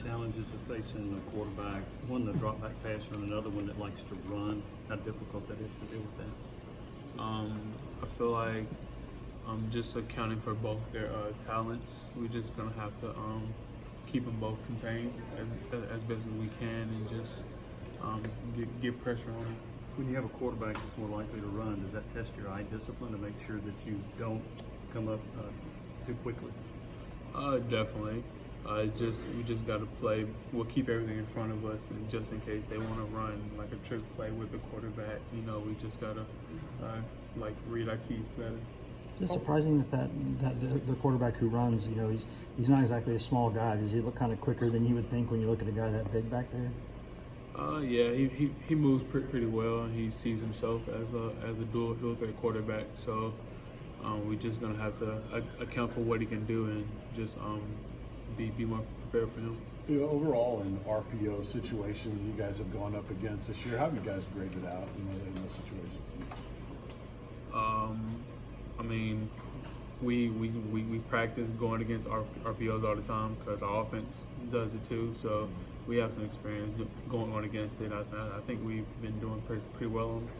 challenges of facing a quarterback, one the drop back passer and another one that likes to run, how difficult that is to deal with that? I feel like just accounting for both their talents, we're just gonna have to keep them both contained as best as we can, and just get pressure on them. When you have a quarterback that's more likely to run, does that test your eye discipline to make sure that you don't come up too quickly? Definitely. We just got to play. We'll keep everything in front of us, and just in case they want to run like a trick play with the quarterback, we just gotta read our keys better. Is it surprising that the quarterback who runs, he's not exactly a small guy. Does he look kind of quicker than you would think when you look at a guy that big back there? Yeah, he moves pretty well, and he sees himself as a dual threat quarterback. So we're just gonna have to account for what he can do, and just be more prepared for him. Overall, in RPO situations you guys have gone up against this year, how have you guys graded out in those situations? I mean, we practice going against RPOs all the time because our offense does it too. So we have some experience going on against it. I think we've been doing pretty well on it.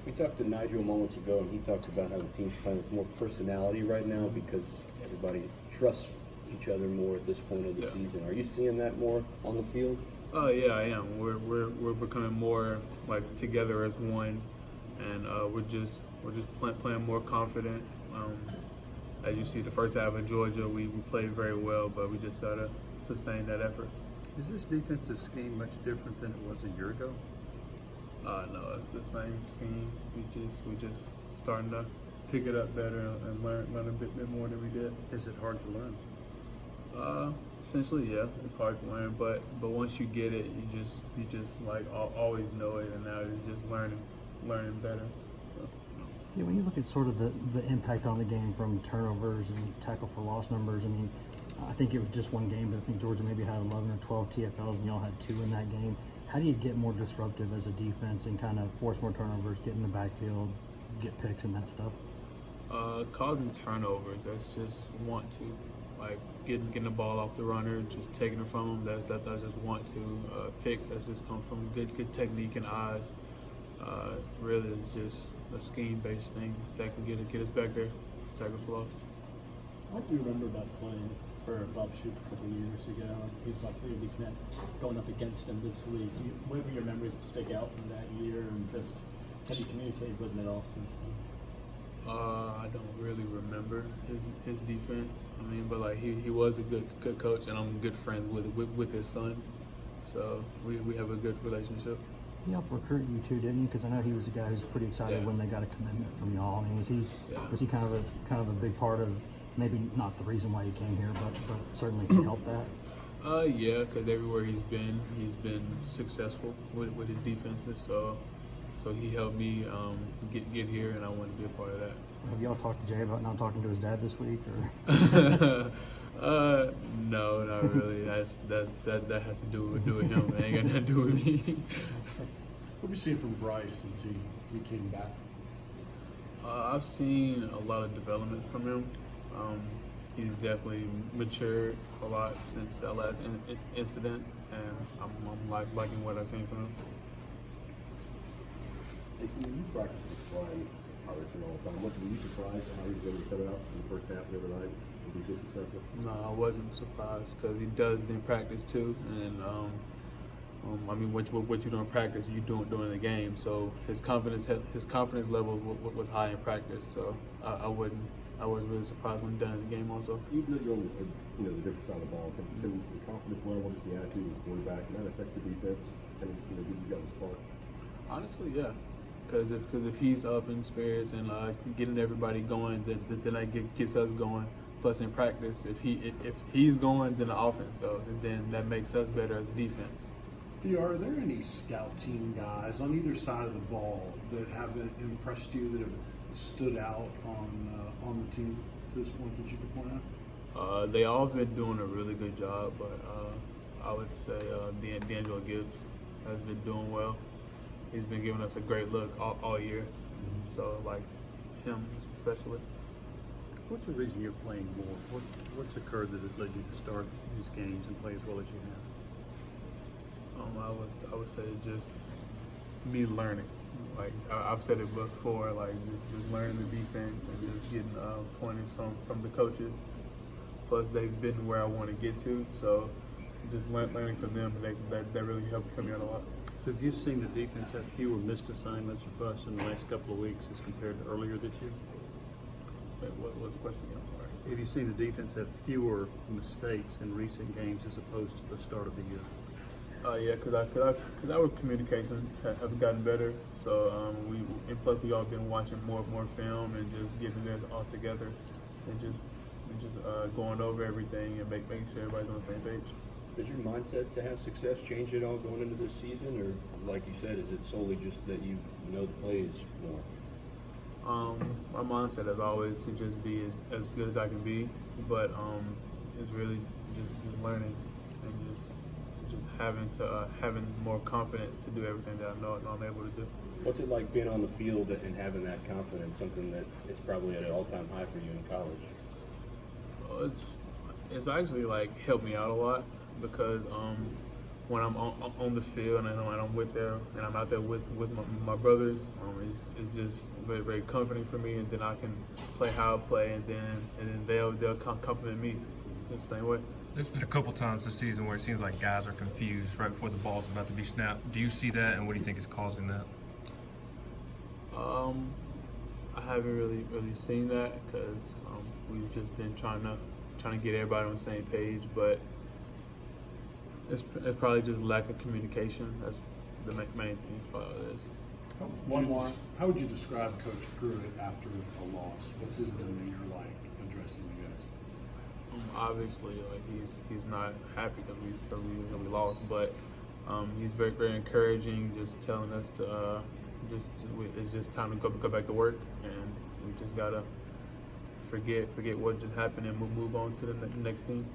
We talked to Nigel moments ago, and he talked about how the team's playing with more personality right now because everybody trusts each other more at this point of the season. Are you seeing that more on the field? Yeah, I am. We're becoming more like together as one, and we're just playing more confident. As you see, the first half of Georgia, we played very well, but we just gotta sustain that effort. Is this defensive scheme much different than it was a year ago? No, it's the same scheme. We just starting to pick it up better and learn a bit more than we did. Is it hard to learn? Essentially, yeah, it's hard to learn, but once you get it, you just always know it, and now it's just learning better. So, Yeah, when you look at sort of the impact on the game from turnovers and tackle for loss numbers, I mean, I think it was just one game, but I think Georgia maybe had 11 or 12 TFLs, and y'all had 2 in that game. How do you get more disruptive as a defense and kind of force more turnovers, get in the backfield, get picks and that stuff? Causing turnovers, that's just want to. Like getting the ball off the runner, just taking it from them, that's just want to. Picks, that's just come from good technique and eyes. Really, it's just a scheme-based thing that can get us back there, tackles for loss. What do you remember about playing for Bob Shoop a couple of years ago? He's obviously going up against him this week. What were your memories that stick out from that year, and just have you communicated with him at all since then? I don't really remember his defense. I mean, but like he was a good coach, and I'm good friends with his son, so we have a good relationship. He helped recruit you too, didn't he? Because I know he was a guy who was pretty excited when they got a commitment from y'all. I mean, was he kind of a big part of, maybe not the reason why he came here, but certainly he helped that? Yeah, because everywhere he's been successful with his defenses. So he helped me get here, and I wanted to be a part of that. Have y'all talked to Jay about not talking to his dad this week? Or? No, not really. That has to do with him. It ain't got nothing to do with me. What have you seen from Bryce since he came back? I've seen a lot of development from him. He's definitely matured a lot since that last incident, and I'm liking what I've seen from him. You practice this flying obviously all the time. Were you surprised at how he was able to set it up in the first half the other night and be so successful? No, I wasn't surprised because he does it in practice too, and I mean, what you do in practice, you do it during the game. So his confidence level was high in practice. So I wasn't really surprised when he done in the game also. Even though you're on the different side of the ball, can the confidence level, just the attitude of the quarterback, can that affect the defense? Can give you guys a spark? Honestly, yeah. Because if he's up in spirits and getting everybody going, then that gets us going. Plus in practice, if he's going, then the offense goes, and then that makes us better as a defense. Theo, are there any scout team guys on either side of the ball that haven't impressed you, that have stood out on the team to this point that you could point out? They all have been doing a really good job, but I would say D'Angelo Gibbs has been doing well. He's been giving us a great look all year. So like him especially. What's the reason you're playing more? What's occurred that has led you to start these games and play as well as you have? I would say just me learning. Like I've said it before, like just learning the defense and just getting pointers from the coaches. Plus, they've been where I want to get to, so just learning from them, that really helped me out a lot. So have you seen the defense have fewer missed assignments or busts in the last couple of weeks as compared to earlier this year? Wait, what was the question again? I'm sorry. Have you seen the defense have fewer mistakes in recent games as opposed to the start of the year? Yeah, because our communication have gotten better. So and plus we all been watching more film and just getting it all together and just going over everything and making sure everybody's on the same page. Does your mindset to have success change at all going into this season, or like you said, is it solely just that you know the plays more? My mindset is always to just be as good as I can be, but it's really just learning and just having more confidence to do everything that I know I'm able to do. What's it like being on the field and having that confidence, something that is probably at an all-time high for you in college? It's actually like helped me out a lot because when I'm on the field and I'm with there and I'm out there with my brothers, it's just very, very comforting for me, and then I can play how I play, and then they'll compliment me the same way. There's been a couple times this season where it seems like guys are confused right before the ball's about to be snapped. Do you see that, and what do you think is causing that? I haven't really seen that because we've just been trying to get everybody on the same page, but it's probably just lack of communication. That's the main thing. Is probably what it is. How would you describe Coach Pruitt after a loss? What's his demeanor like addressing you guys? Obviously, like he's not happy because we lost, but he's very, very encouraging, just telling us to it's just time to go back to work, and we just gotta forget what just happened and move on to the next team.